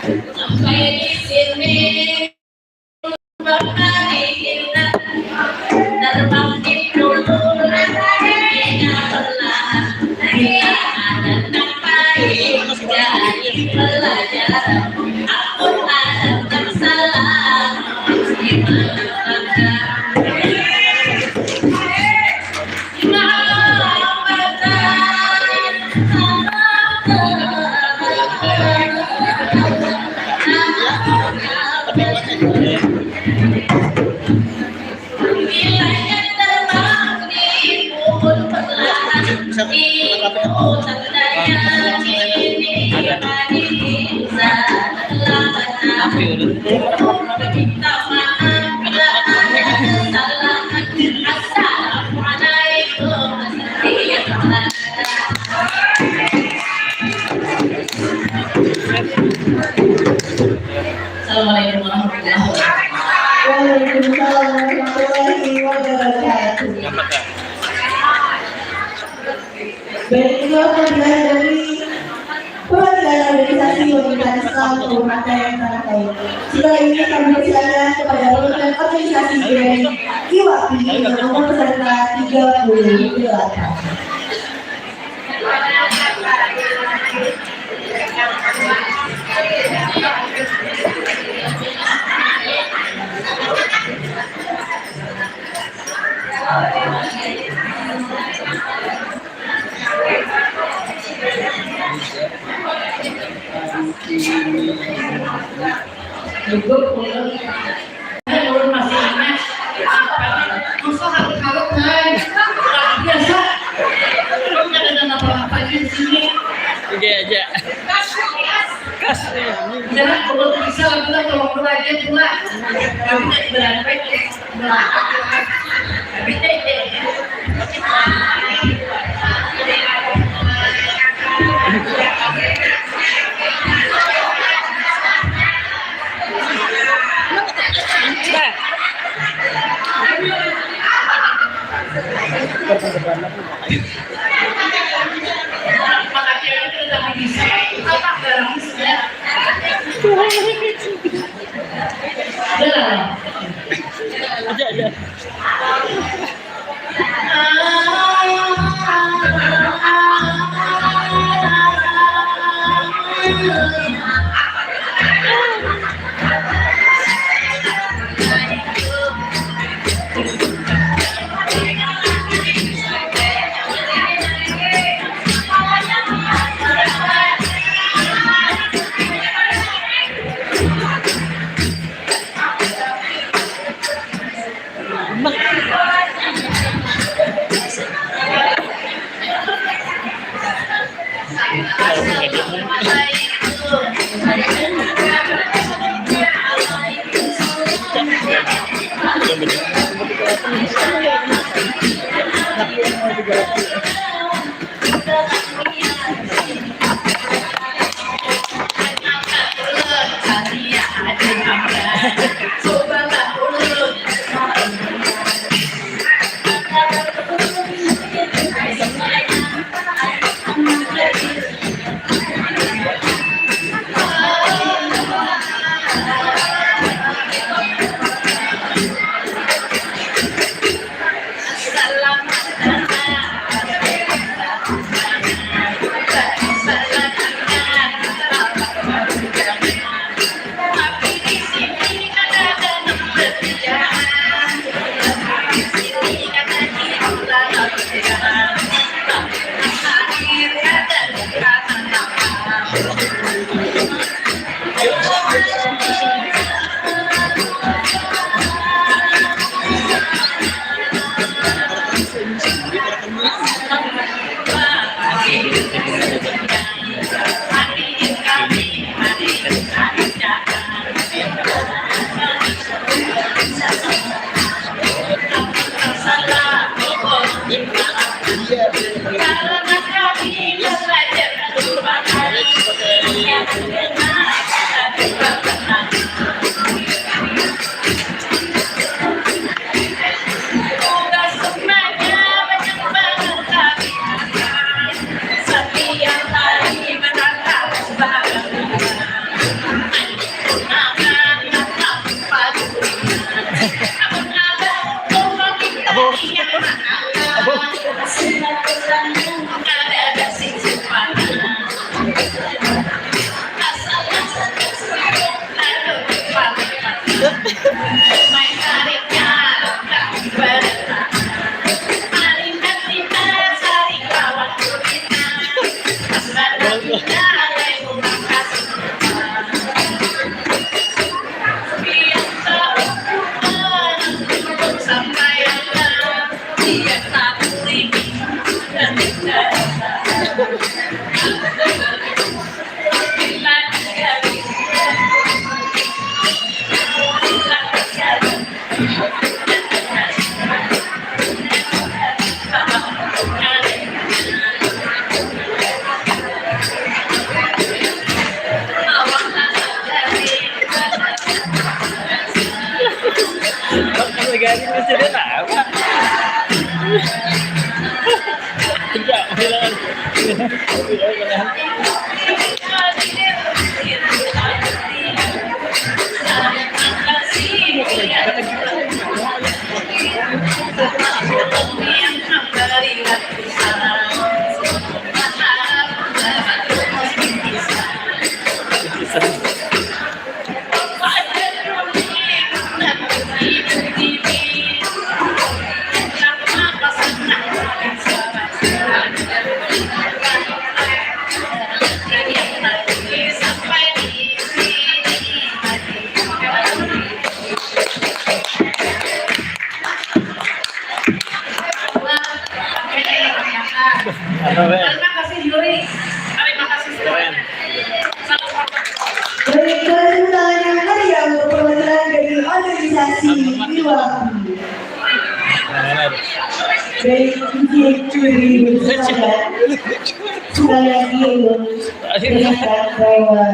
sampai di sini terbang di dulu hingga perlahan kita ada sampai jadi pelajaran aku ada tersalah Assalamualaikum warahmatullahi wabarakatuh. Berikut adalah dari perwakilan organisasi wanita Islam Kabupaten Tarakai. Setelah ini kami persilakan kepada perwakilan organisasi BRI IWAPI yang nomor peserta 38. Ulun masih ingat masa harut-harut biasa belum ada apa-apa di sini aja kas jangan kalau bisa kita tolong belajar pula berapa aja Lagi masih dia apa? Tidak, bilang. Terima kasih Yuri. Terima kasih Steven. Baik, tepuk tangan yang meriah untuk perwakilan dari organisasi Iwaki. Baik, izin curi sekali lagi mengingatkan bahwa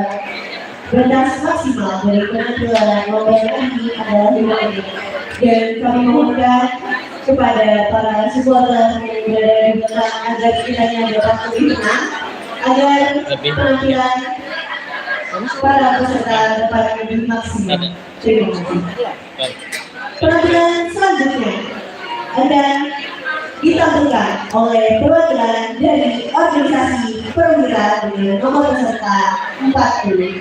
batas maksimal dari penampilan lomba ini adalah 5 menit. Dan kami mohonkan kepada para supporter yang berada di belakang agar kiranya dapat lebih tenang agar penampilan para peserta dapat lebih maksimal. Terima kasih. Penampilan selanjutnya akan ditampilkan oleh perwakilan dari organisasi perwira dengan nomor peserta 40.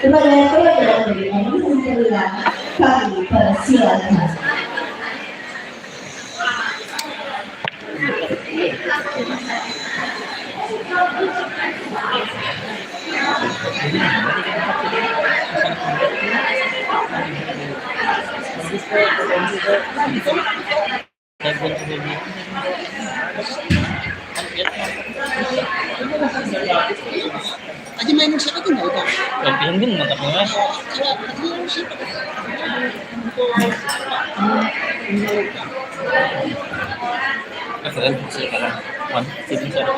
Kepada perwakilan dari organisasi perwira kami persilakan. Aja main musik aja nggak udah. Lampion din matapnya. Kasihan sih kalau one sini saya.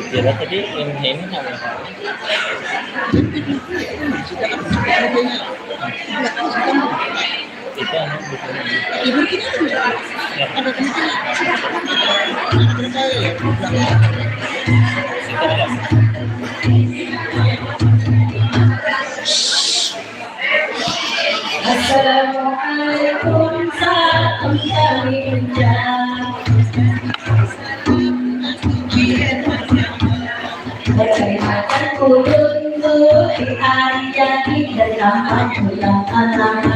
Kira tadi ini apa? Itu anak bukan Ibu kita tuh ada Assalamualaikum salam kami Bagaimana kulunku diajari dalam bulan anak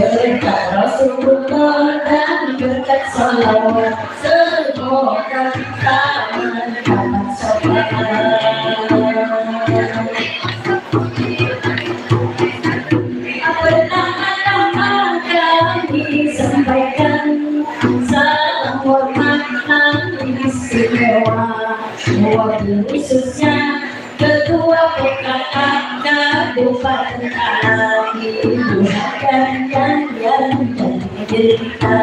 berkat Rasulullah dan berkat salawat semoga kita mendapat syafaat. Pertama-tama kami sampaikan salam hormat dan istimewa mewakili khususnya Ketua PKK Kabupaten Kami Bukan yang menderita.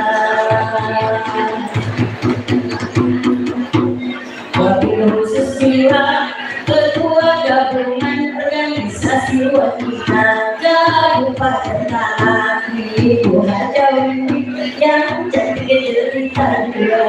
Wabil khusus Ketua Gabungan Organisasi wanita Kabupaten Tanah Tuhan Jawi yang cantik cerita dua.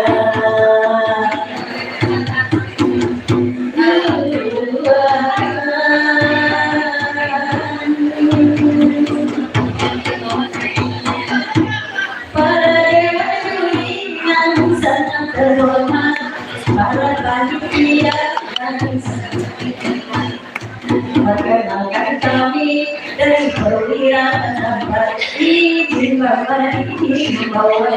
Para dewa juri yang sangat terhormat, para panitia yang perkenalkan kami dari perwira penambat izin bapak ini membawa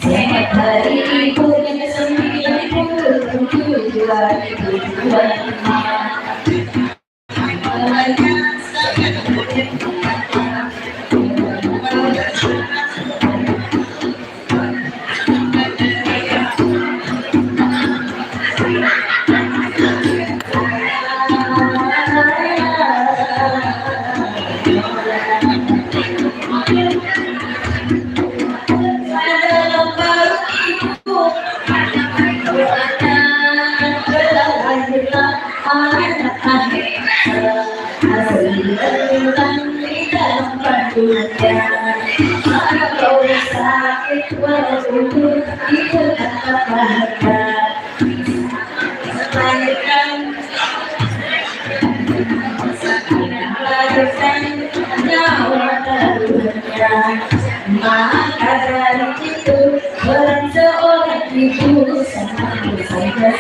saya hari ibu yang ke-97 maka dari itu peran seorang ibu sangat berharga.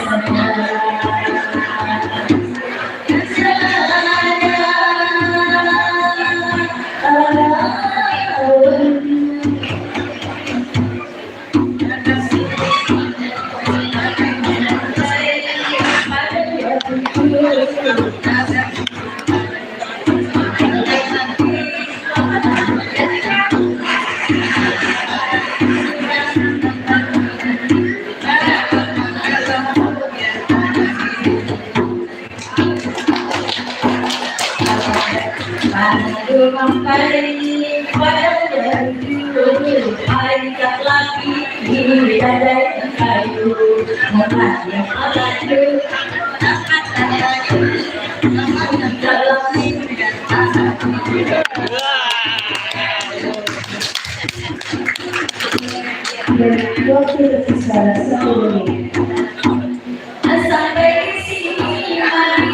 Sampai di sini mari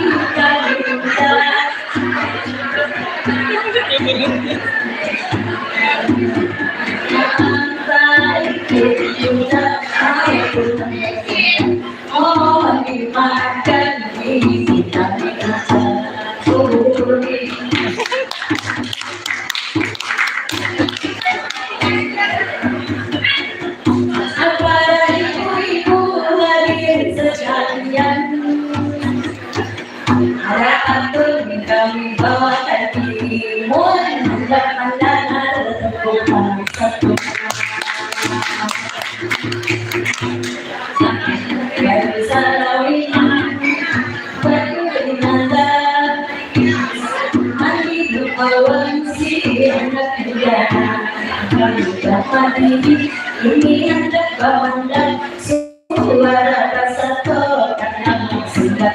kami kami bawakan timun dan pandangan terbuka satu dari Sarawina batu dinanda mandi berpawan si anak muda kami dapat ini anak bawandang suara rasa tokan singkat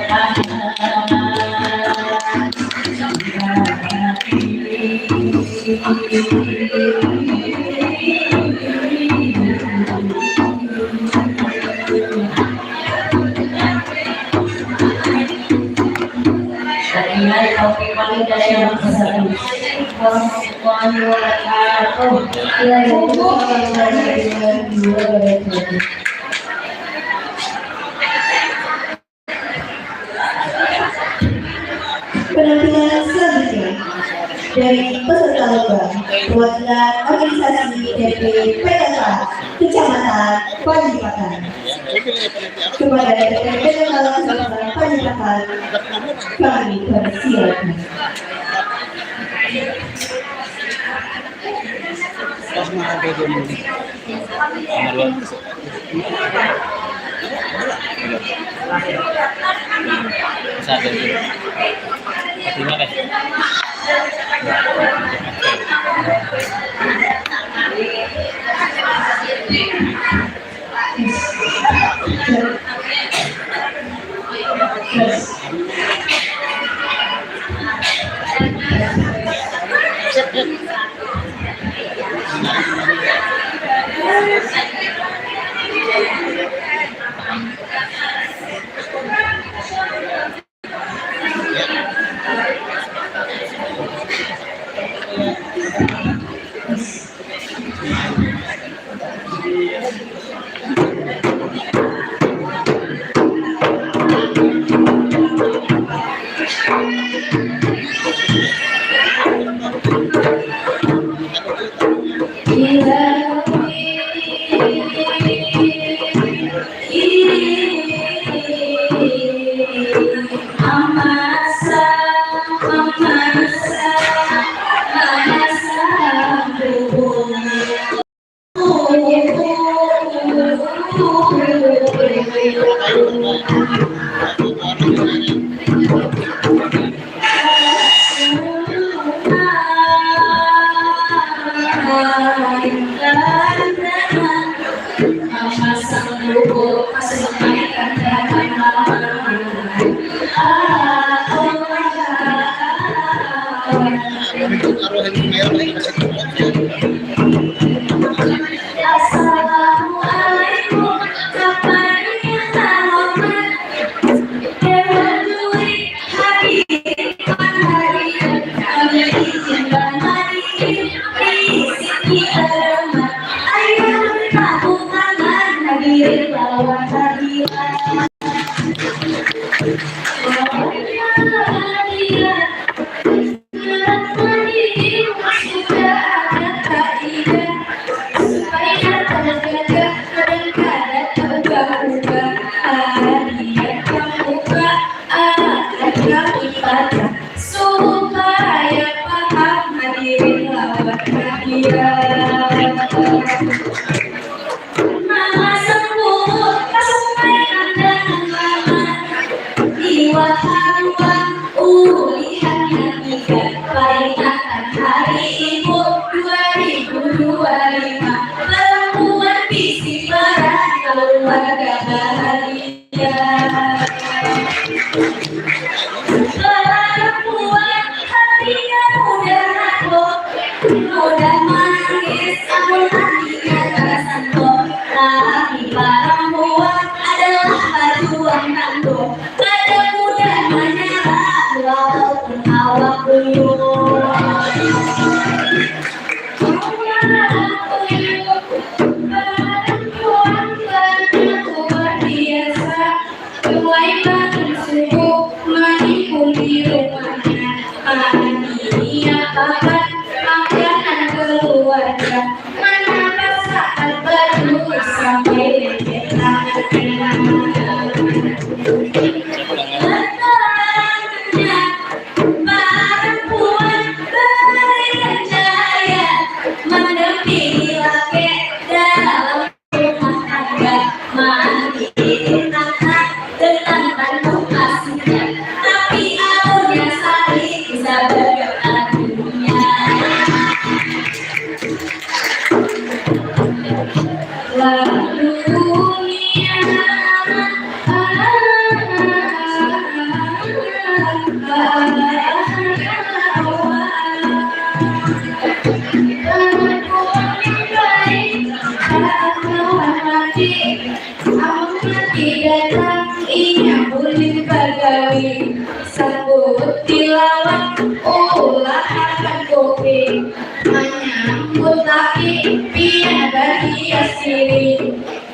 penampilan selanjutnya dari peserta lomba perwakilan organisasi DP PKK Kecamatan Panjipatan kepada DP PKK Kecamatan Panjipatan kami persilakan. Bisa jadi. Terima kasih.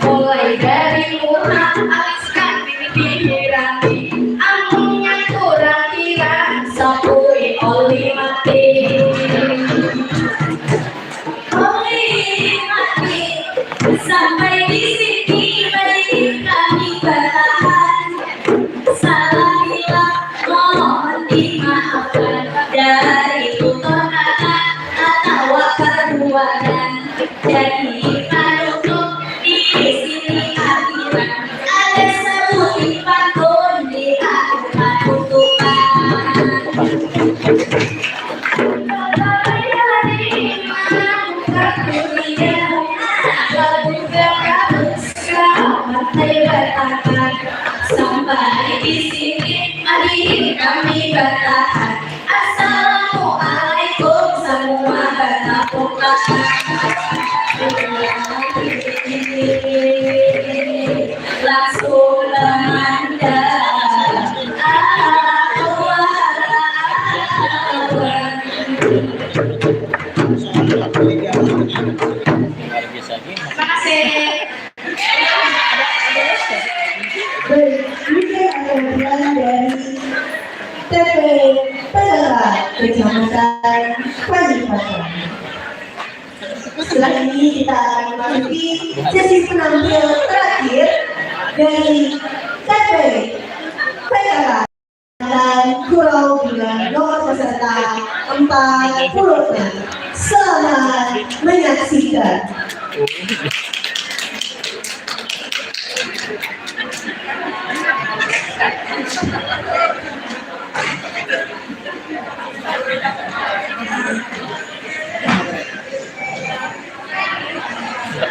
Mulai dari murah, aliskan pikiran, amunnya kurang kira, sapui oli mati. Oli mati, sampai di sini baik kami bertahan. Salah hilang, mohon dimaafkan dari tutur kata atau perbuatan. Jadi di sini akhirat ada partai bertahan. Sampai di sini mari kami bertahan. Assalamualaikum semua bertepuk langsung memandang Terima kasih. Baik, ini akan dari TP Pedala Kecamatan Panipatan. Setelah ini kita akan memasuki sesi penampil terakhir dari TP Pedala dan Pulau dengan nomor peserta 46. Selamat menyaksikan.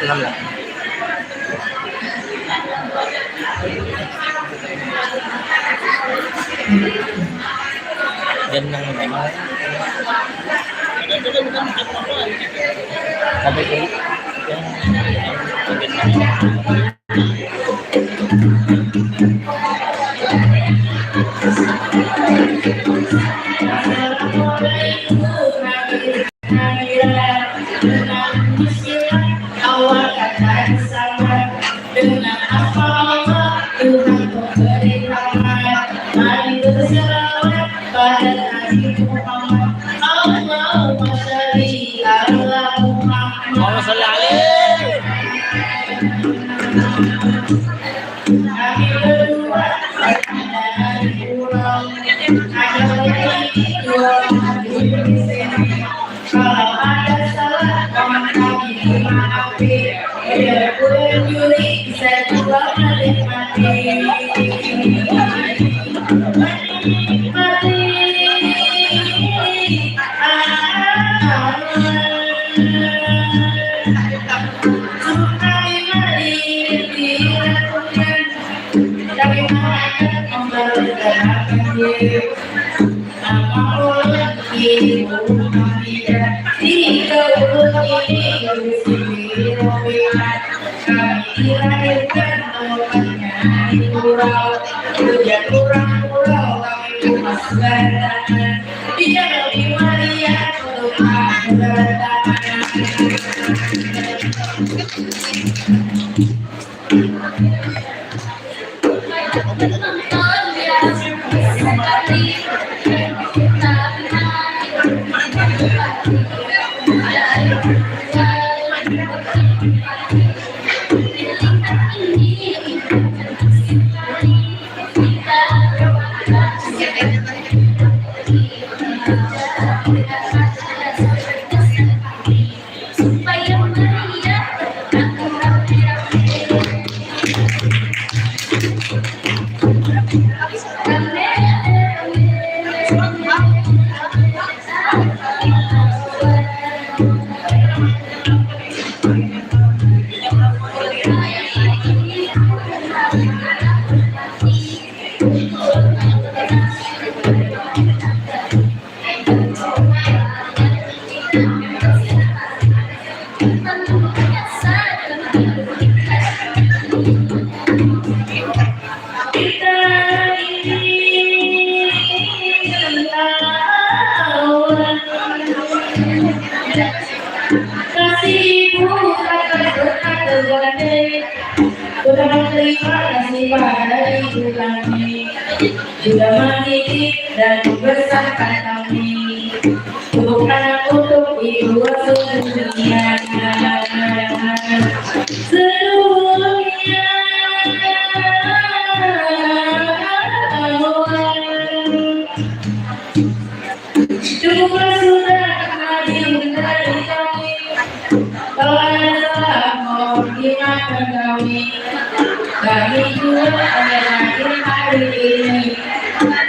Enam lah. Dan yang memang ada yang dengan apa Tuhan memberi rahmat, mari berselawat pada Nabi Muhammad. Allahumma sholli ala Muhammad. Allahumma sholli alaihi. Kami berdua ada di pulau, ada lagi dua di sini. Kalau ada salah, mohon kami dimaafkan. Biar pulang juri bisa juga menikmati. Sudah mendidik dan membesarkan kami untuk anak untuk ibu sedunia sedunia. Cuma sudah hadir dari kami, kalau ada salah mohon dimaafkan kami. Kami juga ada hadir hari ini.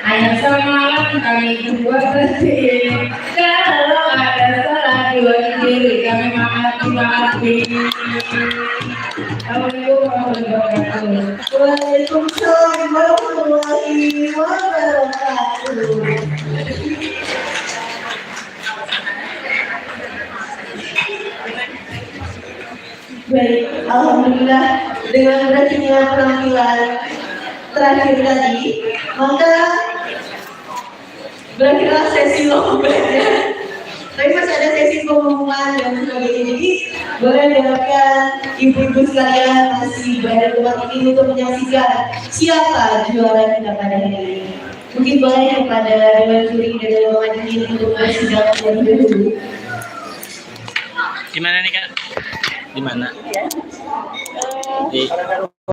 Hanya semalam kami dua kesini. Kalau ada salah diwakili diri kami mati. Assalamualaikum warahmatullahi wabarakatuh. Waalaikumsalam warahmatullahi wabarakatuh. Baik, alhamdulillah dengan berakhirnya penampilan terakhir tadi, maka berakhirlah sesi lombanya. Tapi masih ada sesi pengumuman dan sebagainya. Jadi boleh diharapkan ibu-ibu sekalian masih berada di tempat ini untuk menyaksikan siapa juara kita pada hari ini. Mungkin boleh kepada Dewan Juri dan Dewan Majelis untuk bersidang terlebih dahulu. Di mana nih Kak? Di mana? Di